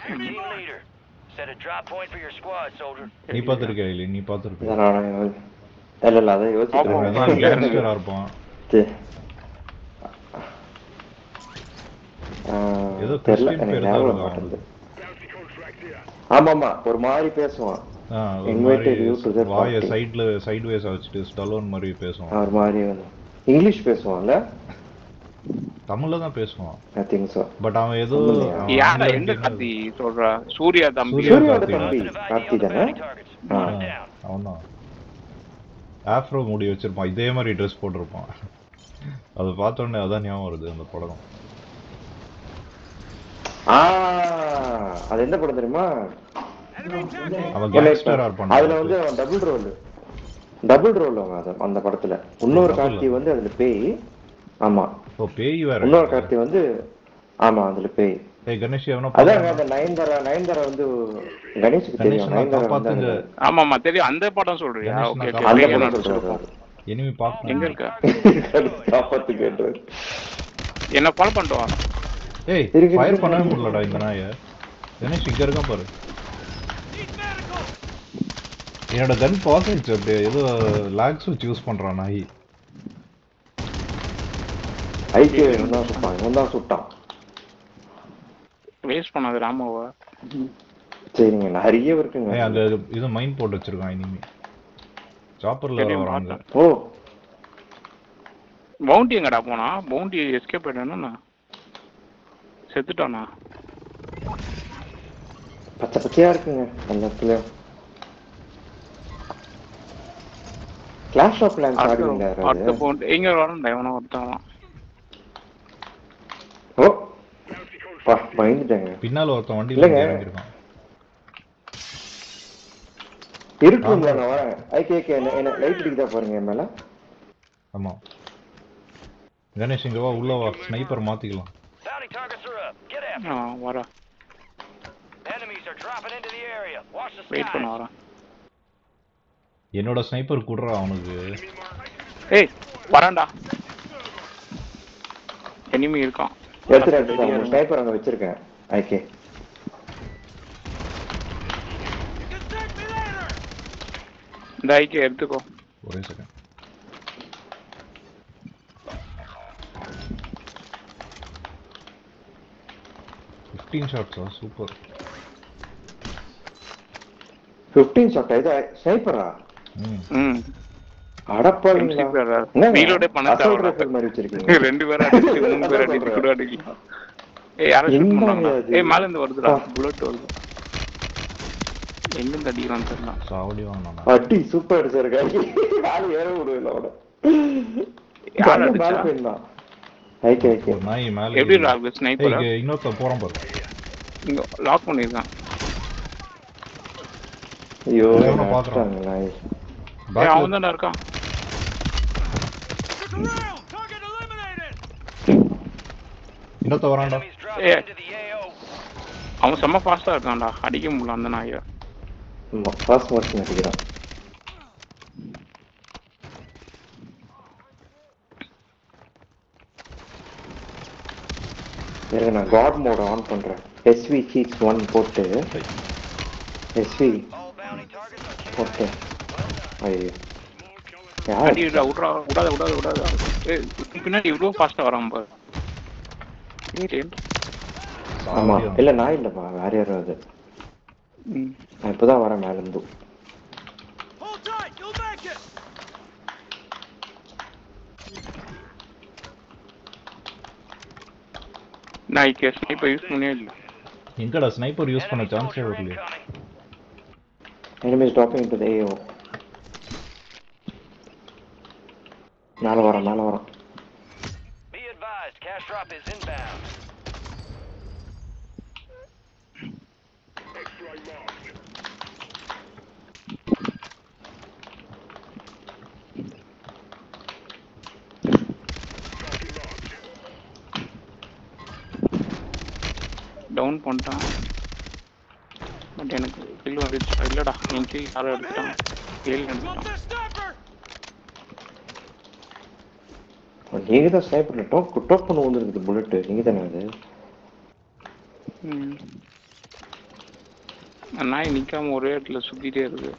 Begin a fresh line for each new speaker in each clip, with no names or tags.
Your team leader. Set a drop point for your squad, soldier.
நீ பாத்துருக்க இல்ல நீ பாத்துருக்க
இல்ல அதை யோசிச்சுட்டு
கேங்ஸ்டரா இருப்பான் ஏதோ கிறிஸ்டியன் பேர் தான் இருக்கும்
ஆமாமா ஒரு மாதிரி பேசுவான்
வாய சைடு வேஸா வச்சுட்டு ஸ்டலோன் மாதிரி பேசுவான்
ஒரு மாதிரி இங்கிலீஷ் பேசுவான்ல
தமிழ்ல தான் பேசுவான்
ஐ திங்க் சோ
பட் அவன் ஏதோ
யாரா எந்த கார்த்தி சொல்றா சூர்யா தம்பி
கார்த்தி தானே
அவன்தான் ஆஃப்ரோ முடி வச்சிருப்பான் இதே மாதிரி ட்ரெஸ் போட்டிருப்பான் அதை பார்த்த உடனே அதான் ஞாபகம் வருது அந்த படம்
அது என்ன படம் தெரியுமா
அவன் கேங்ஸ்டரா இருப்பான்
அதுல வந்து அவன் டபுள் ரோல் அவன் அந்த படத்துல இன்னொரு கார்த்தி வந்து அதுல பேய் ஆமா
ஓ பேய் வேற
இன்னொரு கார்த்தி வந்து ஆமா அதுல பேய்
ஏய் கணேஷ் எவனோ
அதான் அந்த நயன்தாரா வந்து கணேஷ்க்கு தெரியும் நயன்தாரா வந்து
ஆமாமா தெரியும் அந்த படம் சொல்றியா ஓகே
அந்த படம் சொல்றாரு
எனிமி பாக்க
எங்க இருக்க
காப்பாத்து கேட்றாரு
என்ன கால் பண்ணிட்டு வா
ஏய் ஃபயர் பண்ணவே முடியலடா இந்த நாயை கணேஷ் இங்க இருக்கான் பாரு என்னோட கன் பாஸ் ஆயிடுச்சு அப்படியே ஏதோ லாக்ஸ் வச்சு யூஸ் பண்றான் நாய்
ஐகே இவன் சுட்டான்
வேஸ்ட் பண்ணாத ராமாவா
சரிங்க நிறைய இருக்குங்க
அந்த இது மைண்ட் போட்டு வச்சிருக்கான் இனிமே சாப்பர்ல வராங்க
ஓ
பவுண்டி எங்கடா போனா பவுண்டி எஸ்கேப் ஆயிட்டானா செத்துட்டானா
பச்சை பச்சையா இருக்குங்க அந்த இடத்துல கிளாஷ் ஆஃப் கிளான்ஸ் ஆடுங்க
அடுத்த பவுண்டி எங்க வரணும் எவனோ ஒருத்தவன்
ஓ பயந்துட்டேங்க
பின்னால ஒருத்தன் வண்டியில இறங்கிருக்கான்
இருக்குங்க நான் வரேன் ஐகே என்ன லைட் அடிக்குதா பாருங்க மேல
ஆமா கணேஷ் இங்க வா உள்ள வா ஸ்னைப்பர் மாத்திக்கலாம்
வரா வெயிட் பண்ண வரேன்
என்னோட ஸ்னைப்பர் குடுறா அவனுக்கு
ஏய் வரான்டா எனிமி இருக்கான்
எடுத்துறேன் ஸ்னைப்பர் அங்க வச்சிருக்கேன் ஐகே
இந்த ஐகே எடுத்துக்கோ
ஒரே செகண்ட் ஷாட்ஸா சூப்பர்
15 ஷாட் இது ஸ்னைப்பரா அடப்பாவிங்களா
ரீலோட் பண்ண தேவல
மாதிரி வச்சிருக்கீங்க
ரெண்டு பேர் அடிச்சு மூணு பேர் அடிச்சு கூட அடிக்கலாம் ஏய் யாரோ ஷூட் பண்றாங்க ஏய் மேல இருந்து வருதுடா புல்லட் வருது எங்க இருந்து அடிக்குறான்னு தெரியல
சாவடி வாங்கணும்
அடி சூப்பர் அடிச்சாரு காய் யாரு ஏற விடுவல அவட யாரு அடிச்சா ஐகே
நாய் மேல
எப்படி லாக் ஸ்னைப்பர்
ஏய் இன்னொருத்த போறான் பாரு
இங்க லாக் பண்ணிருக்கான்
ஐயோ நான் பாக்குறேன் நாய்
அவன் தான் இருக்கான்
இன்னொருத்த வரான்டா
அவன் செம்ம ஃபாஸ்டா இருக்கான்டா அடிக்க முடியல அந்த நாயை
ஃபாஸ்ட் மார்க்கிங் அடிக்கிறான் இருங்க நான் காட் மோட் ஆன் பண்றேன் எஸ்வி சீட்ஸ் 1 போட்டு எஸ்வி போட்டு ஐயோ
அடிடா விடாத ஏய் பின்னாடி இவ்ளோ ஃபாஸ்டா வரான் பாரு
ஆமா இல்ல நான் இல்லப்பா வேற யாரும் அது நான் இப்பதான் வரேன் மேல இருந்து
நான் இங்க ஸ்னைப்பர் யூஸ் பண்ணவே இல்ல
எங்கடா ஸ்னைப்பர் யூஸ் பண்ண சான்ஸே வரல
enemies dropping into the AO மேல வர
Be advised, cash drop is inbound.
Down பண்ணிட்டான் பட் எனக்கு கில் வந்துச்சு இல்லடா என் கில் யாரோ எடுத்துட்டான் கில் எடுத்துட்டான்
நீங்க தான் ஸ்னைப்பர் டோக் பண்ண வந்துருக்கு புல்லட் நீங்க தானே அது
நாய் நிக்காம ஒரே இடத்துல சுத்திட்டே இருக்கு.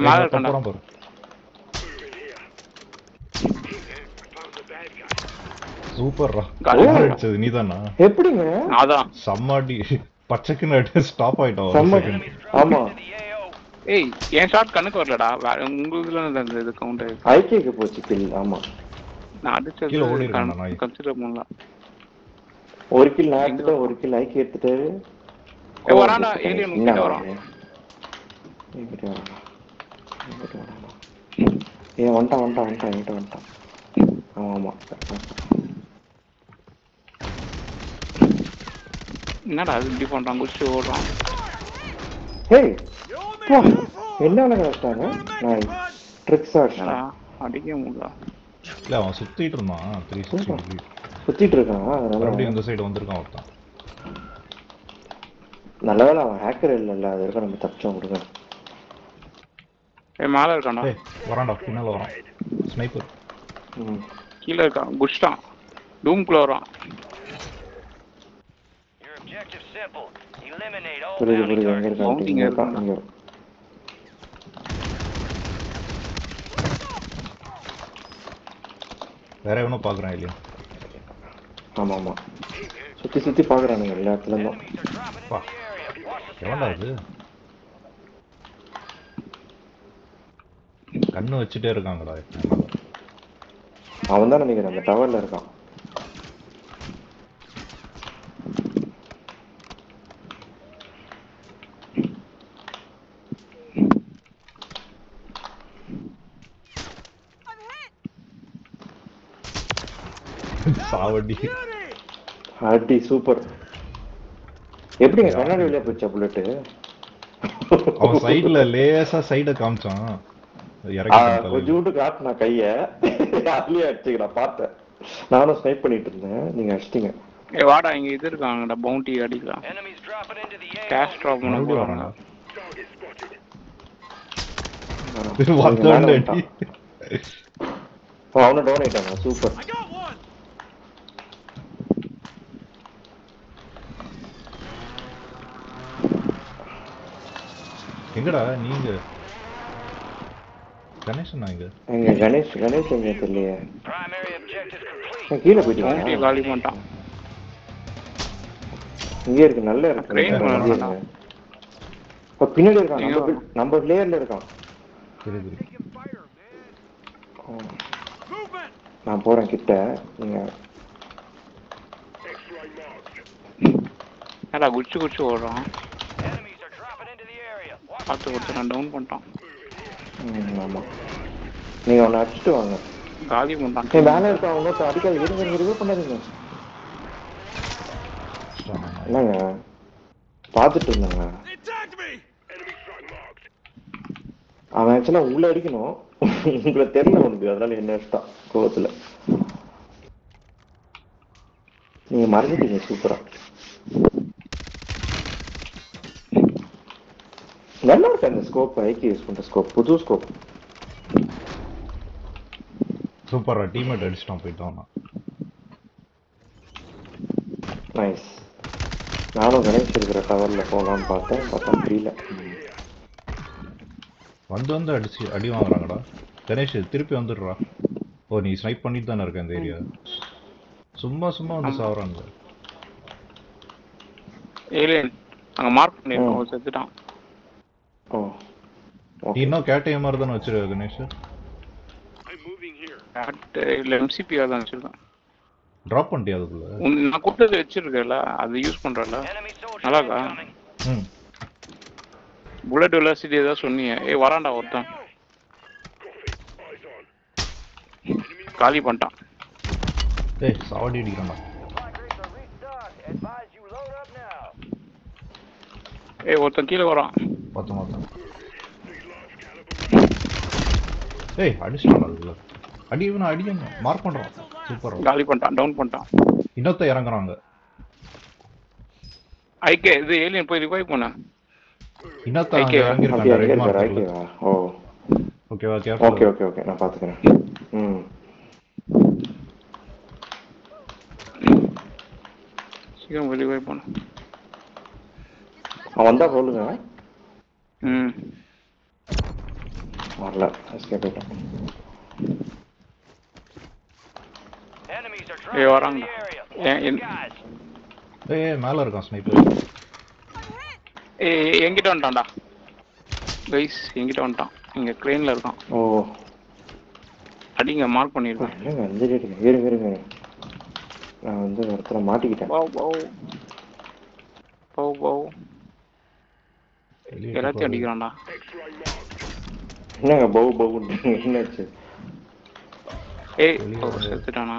மேல இருக்கான்டா.
பாரு. சூப்பர்ரா. அடிச்சது நீதானா?
எப்படிங்க?
அதான்.
சம்மாடி பச்சைக்குன்னு அடி ஸ்டாப் ஆயிட்டோம்.
ஆமா.
ஏய் என் ஷாட் கண்ணுக்கு வரலடா. உங்களுதுல அந்த இது கவுண்ட் ஆயிடுச்சு.
ஐகேக்கு போச்சு கில். ஆமா.
நான் அடிச்சது
கீழ ஓடி இருக்கான்டா நாய்.
கன்சிடர் பண்ணலாம்.
ஒரு கில் நான் எடுத்துட்டேன், ஒரு கில் ஐகே எடுத்துட்டாரு.
வரான்டா ஏலியன் கிட்ட வரான்.
வந்துட்டான். ஆமா.
என்னடா அது இப்படி பண்றான்? குச்சி ஓடுறான்.
ஏய் என்ன கஷ்டாங்க நாய் ட்ரிக்ஸ் ஆடுறா.
அடிக்க முடியல.
இல்ல அவன் சுத்திட்டு இருந்தான். 360
சுத்திட்டு இருக்கான். அதனால
அப்படியே இந்த சைடு வந்திருக்கான் ஒருத்தன்.
நல்லவேளை அவன் ஹேக்கர் இல்ல, அது வரைக்கும் நம்ம தப்பிச்சோம். கொடுங்க.
மேல இருக்கான்டா.
வரான்டா, பின்னால வரான். ஸ்னைப்பர்.
கீழ இருக்கான். குஷ்டான். டூம்குள்ள வரான்.
புரியுது எங்க இருக்கான்?
வேற எவனோ பாக்குறான் இல்லையா?
ஆமா சுத்தி பாக்குறானுங்க எல்லா இடத்துல இருந்தும்.
எவன்டா அது? கண்ணு வச்சுட்டே இருக்காங்கடா.
அவன் தான் நினைக்கிறேன் அந்த டவர்ல இருக்கான்.
சாவடி
அடி சூப்பர். எப்படிங்க கண்ணாடி வெளியே போச்சா புல்லட்?
அவன் சைடுல லேசா சைட காமிச்சான்.
கொஞ்சோண்டு காட்டுனா கைய அதுலயே அடிச்சுக்க. நான் பார்த்தேன், நானும் ஸ்னைப் பண்ணிட்டு இருந்தேன். நீங்க அடிச்சிட்டீங்க.
வாடா இங்க இது இருக்காங்கடா. பவுண்டி அடிக்கலாம். கேஷ் டிராப் பண்ண போறாங்க.
அவனை டவுன் ஆயிட்டாங்க. சூப்பர்.
எங்கடா நீங்க? கணேசன் எங்க?
கணேஷ் எங்க தெரியலையே. கீழே போயிட்டீங்க.
காலி பண்ணிட்டான்.
இங்க இருக்கு, நல்ல இருக்கு. பின்னாடி இருக்கான். நம்ம லேயர்ல இருக்கான். நான் போறேன் கிட்ட. நீங்க
குச்சி ஓடுறான். பார்த்து கொடுத்து நான் டவுன் பண்ணிட்டான்.
ஆமா நீங்க அவனை அடிச்சுட்டு வாங்க.
காலி பண்ணிட்டான்.
வேலை இருக்கா? அவனோட அடிக்காது. இருங்க ரிவ்யூ பண்ணாதீங்க. என்னங்க பார்த்துட்டு இருந்தாங்க. அவன் ஆக்சுவலா உள்ள அடிக்கணும். உங்களை தெரியல உனக்கு, அதனால என்ன இஷ்டம் கோவத்துல நீங்க மறந்துட்டீங்க. சூப்பரா நல்லா இருக்கு அந்த ஸ்கோப். ஐக்கி யூஸ் பண்ற ஸ்கோப், புது ஸ்கோப்.
சூப்பரா டீம்மேட் அடிச்சிட்டான் போயிட்டான்.
நைஸ். நானும் கணேஷ் இருக்கிற டவர்ல போகலான்னு பார்த்தா புரியல.
வந்து அடி வாங்குறாங்கடா. கணேஷ் திருப்பி வந்துடுறா. ஓ நீ ஸ்னைப் பண்ணிட்டு தானே இருக்க இந்த ஏரியா. சும்மா வந்து சாவறாங்க.
ஏலியன் அங்க மார்க் பண்ணிருக்கோம். செத்துட்டான்.
நீ இன்னும் கேட்டைய மாதிரி தானே வச்சிருக்க கணேஷ்?
இல்ல எம்சிபி தான் வச்சிருக்கேன்.
டிராப் பண்ணிட்டியா அதுக்குள்ள?
நான் கூட்டத்தை வச்சிருக்கேன்ல, அது யூஸ் பண்றல. நல்லா இருக்கா? புல்லட் வெலாசிட்டி ஏதாவது சொன்னீங்க. வரான்டா ஒருத்தன். காலி பண்ணிட்டான்.
சாவடி அடிக்கிறான்டா.
ஒருத்தன் கீழே வரான்.
பார்த்தேன். அடிச்சிட்டான்டா அதுக்குள்ள. அடிங்க மார்க் பண்றான். சூப்பரா
காலி பண்ணிட்டான். டவுன் பண்ணிட்டான்.
இன்னொருத்த இறங்குறாங்க.
ஐகே இது ஏலியன் போய் ரிவைவ் பண்ண.
இன்னொருத்த இறங்கி இருக்கான். Red mark. ஓகேவா? கேர்ஃபுல்.
ஓகே நான் பாத்துக்கறேன். சீக்கிரம்
ரிவைவ் பண்ணு.
அவன் வந்தா சொல்லுங்க. வரல, எஸ்கேப் ஆயிட்டான்.
Enemies are
ஏய்
dropping
வராங்க.
into the area.
ஏய்
Guys,
ஏய் மேல இருக்கான் ஸ்னைப்பர்.
ஏய் எங்கிட்ட வந்துட்டான்டா. கைஸ் எங்கிட்ட வந்துட்டான். இங்க கிரேன்ல இருக்கான்.
ஓ
அடிங்க மார்க் பண்ணிருக்கேன்.
என்னங்க வந்துட்டு இருங்க. நான் வந்து ஒருத்தர மாட்டிக்கிட்டேன்.
போ எல்லாத்தையும் அடிக்கிறான்டா.
என்னங்க பவுன்னு என்னாச்சு?
ஏய் செத்துட்டானா?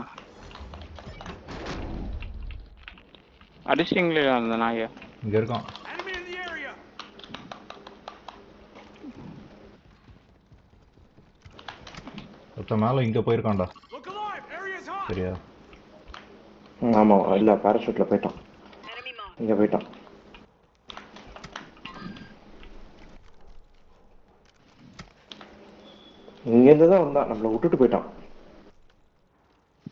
அடிச்சிங்களே அந்த நாயை.
இங்க இருக்கான். ஒருத்த மேல இங்க போயிருக்கான்டா. சரியா?
ஆமா இல்ல பாராசூட்ல போயிட்டான். இங்க போயிட்டான். இங்க இருந்து தான் வந்தான், நம்மள விட்டுட்டு போயிட்டான்.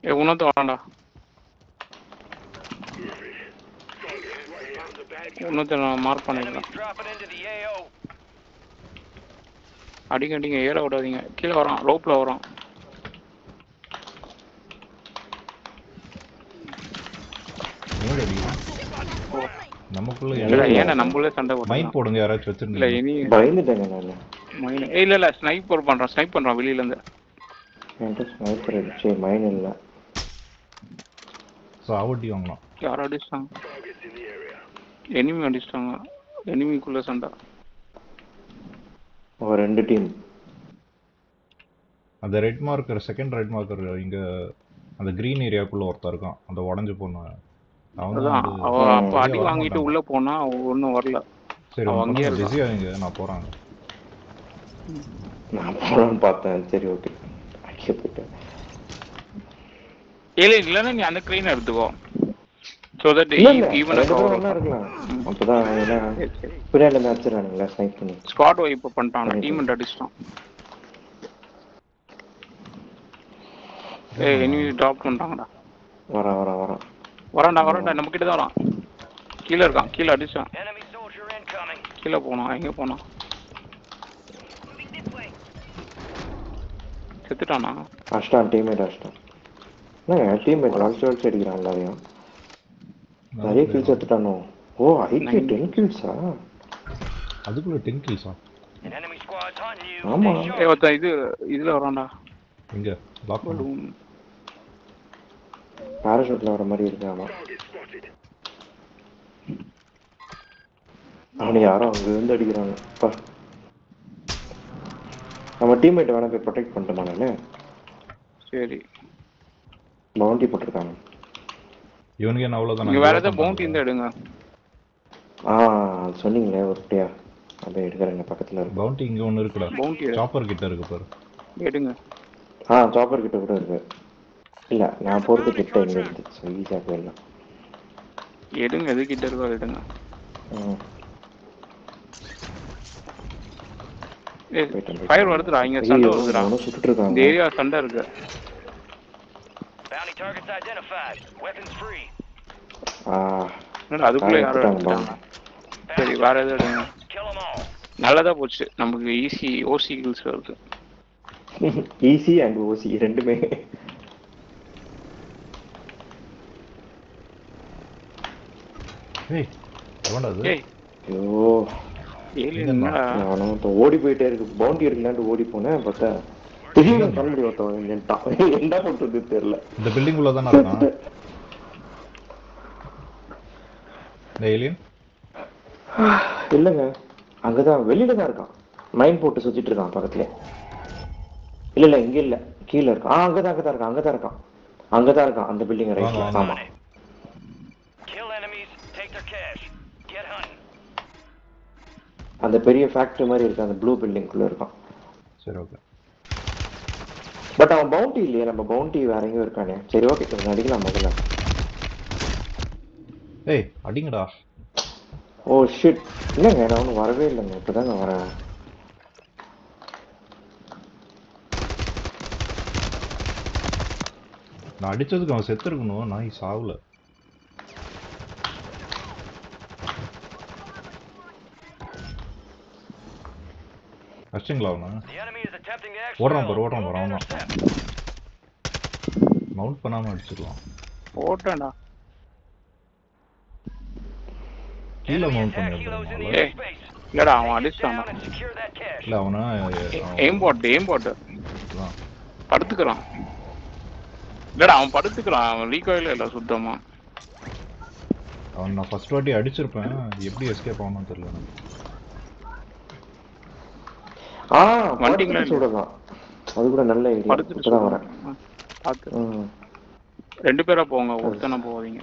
ஏய் உனத்து வாடா. உனத்து நான் மார்க் பண்ணிருக்கேன்.
enemies dropping into the AO.
அடிங்க ஏற விடாதீங்க. கீழே வரான், ரோப்ல வரான்.
நமக்குள்ள
ஏன்னா நம்மளே சண்டை போடுறோம்.
மைக் போடுங்க யாராச்சும் வச்சிருந்தீங்க.
இல்ல இனி
பயந்துட்டேங்க நானு.
மைன் இல்ல ஸ்னைப் பண்றான் வெளியில இருந்து.
என்கிட்ட ஸ்னைப்பர் அடிச்சு மைன் இல்ல.
சாவட்டி வாங்கலாம்.
யார் அடிச்சாங்க? எனிமி அடிச்சிட்டாங்க. எனிமிக்குள்ள சண்டை.
ஒரு 2 டீம்.
அந்த red marker, second red marker இங்க அந்த கிரீன் ஏரியாக்குள்ள ஒருத்தர் இருக்கான். அந்த உடைஞ்சு போன
அதான் அவ அப்ப அடி வாங்கிட்டு உள்ள போனா ஒன்னும் வரல.
சரி அவங்க பிஸி ஆவீங்க, நான் போறேன்.
நான் போறான்னு பார்த்தேன். சரி ஓகே. அடிக்க போயிட்டேன்.
இல்லன்னா நீ அந்த கிரீன் எடுத்துக்கோ. சோ தட் ஈவன்
இருக்கலாம். அப்பதான் பின்னாடி மேட்ச்றானுங்களா ஸ்னைப் பண்ணி.
ஸ்குவாட் வைப் பண்ணிட்டான். டீம் அடிச்சிட்டான். ஏய் எனிமி டிராப் பண்ணிட்டாங்கடா. வரான்டா நம்ம கிட்ட தான் வரான். கீழ இருக்கான். கீழ அடிச்சான்.
Enemy soldier incoming.
கீழ போனான். எங்க போனான்? செத்துட்டானா?
அஷ்டான் டீம்மேட் அஷ்டான். நான் டீம்மேட் லாஸ்ட் அடிக்கிறான் எல்லாரையும். நிறைய கில்ஸ் எடுத்துட்டானோ. ஓ ஐக்கு 10 கில்ஸா?
அதுக்குள்ள 10 கில்ஸா?
Enemy squad's hunting you.
ஆமா.
ஏய் ஒருத்த இதுல வரான்டா.
எங்க? லாக் பண்ணு.
பாராசூட்ல வர மாதிரி இருக்கு. ஆமா அவனை யாரோ அங்க இருந்து அடிக்கிறாங்க. நம்ம டீம்மேட் வேணா போய் ப்ரொடெக்ட் பண்ணிட்டோமா நானு?
சரி
பவுண்டி போட்டிருக்காங்க.
இவனுக்கு என்ன அவ்வளவுதான்.
நீங்க வேற ஏதாவது பவுண்டி இருந்தா எடுங்க.
சொன்னீங்களே ஒருட்டியா அப்படியே எடுக்கிறேங்க. பக்கத்துல இருக்கு
பவுண்டி. இங்க ஒன்னு இருக்குடா.
பவுண்டி
சாப்பர் கிட்ட இருக்கு பாரு.
எடுங்க.
சாப்பர் கிட்ட கூட இருக்கு. இல்ல நான் போறது கிட்ட இங்க இருக்கு. ஈஸியா போயிடலாம்.
எடுங்க. எது கிட்ட இருக்கோ எடுங்க. ஃபயர் வருதுடா. இங்க சண்டை வருதுடா. இந்த ஏரியா சண்டை இருக்கு.
Bounty targets identified. Weapons free.
என்னடா அதுக்குள்ள யாரோ அடிச்சாங்க. சரி வேற ஏதாவது எடுங்க.
Kill them all.
நல்லதா போச்சு. நமக்கு ஈஸி ஓசி கில்ஸ் வருது.
ஈஸி அண்ட் ஓசி ரெண்டுமே.
ஏய் எவன்டா அது?
ஐயோ
ஏலியன்
நான் ஓடி போயிட்டே இருக்கு. பவுண்டி எடுக்கலான்னு ஓடி போனேன். பார்த்தா திடீர்னு கண்ணுடி ஒருத்தவன் என்ன பண்றது தெரியல.
இந்த பில்டிங் உள்ள தானே இருக்கான் இந்த ஏலியன்?
இல்லங்க அங்கதான் வெளியில தான் இருக்கான். மைன் போட்டு சுத்திட்டு இருக்கான் பக்கத்துல. இல்ல இங்க இல்ல, கீழே இருக்கான். அங்கதான் இருக்கான். அந்த பில்டிங் ரைட்ல. ஆமா அந்த பெரிய ஃபேக்டரி மாதிரி இருக்கு. அந்த ப்ளூ பில்டிங் குள்ள இருக்கான்.
சரி ஓகே.
பட் அவன் பவுண்டி இல்லையே. நம்ம பவுண்டி வேற எங்கேயும் இருக்கானே. சரி ஓகே கொஞ்சம் அடிக்கலாம் முதல்ல.
ஏய் அடிங்கடா.
Oh shit. இல்லைங்க நான் ஒன்றும் வரவே இல்லைங்க. இப்போதாங்க வரேன்.
நான் அடிச்சதுக்கு அவன் செத்து இருக்கணும். நாய் சாவல. அடிச்சிங்களா அவனா?
The enemy is attempting to
ஓடுறான்
exfil.
பாரு
Move to
அவன்
intercept.
மவுண்ட் பண்ணாம அடிச்சிடலாம்.
ஓட்டேன்டா.
கீழே
Enemy
மவுண்ட்
attack
பண்ணி
helos in the
விட்டுருவான்ல.
airspace.
இல்லடா அவன்
Take it
அடிச்சிட்டான்.
down and secure that cache.
இல்ல அவனா
எய்ம் போட்டு
அதான்.
படுத்துக்கிறான். இல்லடா அவன் படுத்துக்கிறான். அவன் ரீகாயில இல்ல சுத்தமா.
அவன் நான் ஃபர்ஸ்ட் வாட்டி அடிச்சிருப்பேன், எப்படி எஸ்கேப் ஆகணும்னு தெரியல எனக்கு.
வண்டிங்களா
சுடலாம். அது கூட நல்ல ஐடியா.
படுத்துட்டு
இப்பதான் வரேன்.
பார்த்து 2 பேரா போங்க, ஒருத்தனா போவாதீங்க.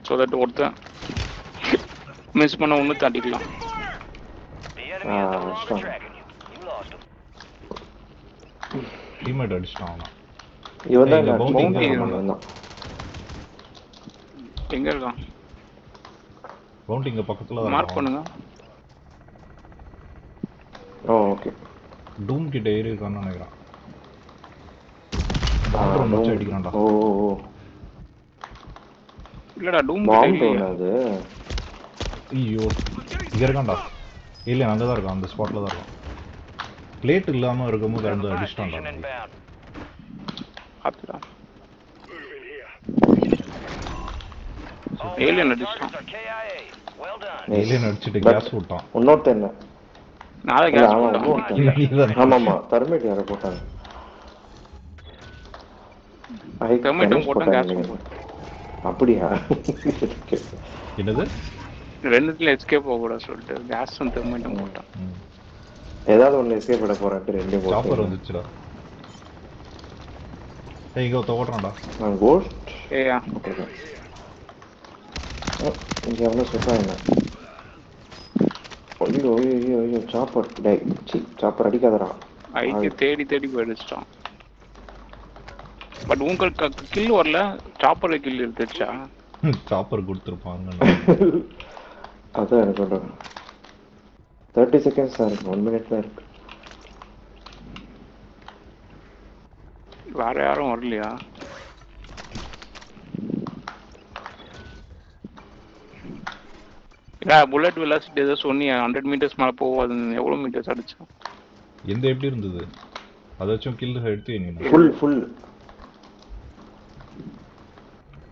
ஸோ தட் ஒருத்தன் மிஸ் பண்ண ஒன்று தாண்டிக்கலாம்.
The enemy is no longer tracking you. You lost him.
Teammate அடிச்சிட்டான் அவனா.
இவன் தான்
bounty
இவன்.
எங்க இருக்கான்?
பவுண்ட் இங்க பக்கத்துல தான்
மார்க் பண்ணுங்க.
ஓகே.
டூம் கிட்ட ஏறி இருக்கான்னு நினைக்கிறேன். பவுண்ட் வச்சு அடிக்கிறான்டா.
ஓ
இல்லடா டூம்
பாம்பு அது.
ஐயோ இங்க இருக்கான்டா. இல்ல அங்க தான் இருக்கான், அந்த ஸ்பாட்ல தான் இருக்கான். பிளேட் இல்லாம இருக்கும்போது அந்த அடிச்சிட்டான்டா.
ஆத்துடா. ஏலியன் அடிச்சிட்டான்.
ஏலியன் அடிச்சிட்டு கேஸ் விட்டான்.
இன்னொருத்த என்ன?
நாளை கேஸ் போட்டான்.
ஆமாமா தர்மேட் யார போட்டாங்க?
டொமேட்டோ போட்டான் கேஸ்.
அப்படியா?
என்னது?
ரெண்டுத்துல எஸ்கேப் போக கூட சொல்லிட்டு கேஸ் வந்து டொமேட்டோ போட்டான்.
ஏதாவது ஒன்னு எஸ்கேப் பண்ண போறேன். ரெண்டு போட்டான்.
சாப்பர் வந்துச்சுடா. ஏய் இங்க ஓடுறான்டா.
நான் கோஸ்ட்.
ஏயா
இங்க அவன சொல்றாங்க. ஐயோ சாப்பர் டேய் சாப்பர் அடிக்காதடா.
ஐக்கு தேடி போயிடுச்சான். பட் உங்களுக்கு கில் வரல, சாப்பர் கில் எடுத்துச்சா?
சாப்பர் கொடுத்துருப்பாங்க.
அதான் எனக்கு சொல்றேன். 30 செகண்ட்ஸ் தான் இருக்கு, 1 மினிட் தான் இருக்கு.
வேற யாரும் வரலையா? புல்லட் வெலாசிட்டி ஏதோ சொன்னி 100 மீட்டர்ஸ் மேல போவாது. எவ்வளவு மீட்டர்ஸ் அடிச்சா?
எந்த எப்படி இருந்தது? அதாச்சும் கில் எடுத்து நீ
ஃபுல்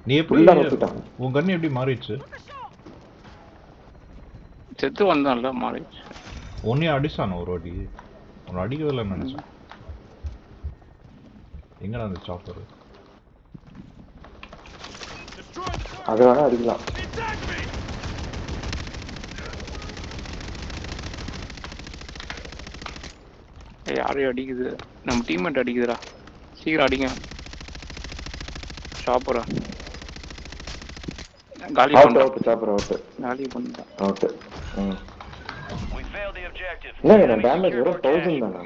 நீ எப்படி உன் கண்ணு எப்படி மாறிடுச்சு?
செத்து வந்தான்ல மாறிடுச்சு.
ஒன்னே அடிச்சானோ ஒரு வாட்டி? உன்னை அடிக்கவே இல்லைன்னு நினைச்சேன். எங்கடா அந்த சாப்பர்?
அதனால அடிக்கலாம்.
யாரையும் அடிக்குது, நம்ம டீம்மேட் அடிக்குதுடா. சீக்கிரம் அடிங்க. சாப்பரா காலி
அவுட் சாப்பர் அவுட்.
காலி பண்ணிட்டான்.
Out.
We failed the objective.
என்ன டேமேஜ் வர 1000 தானா?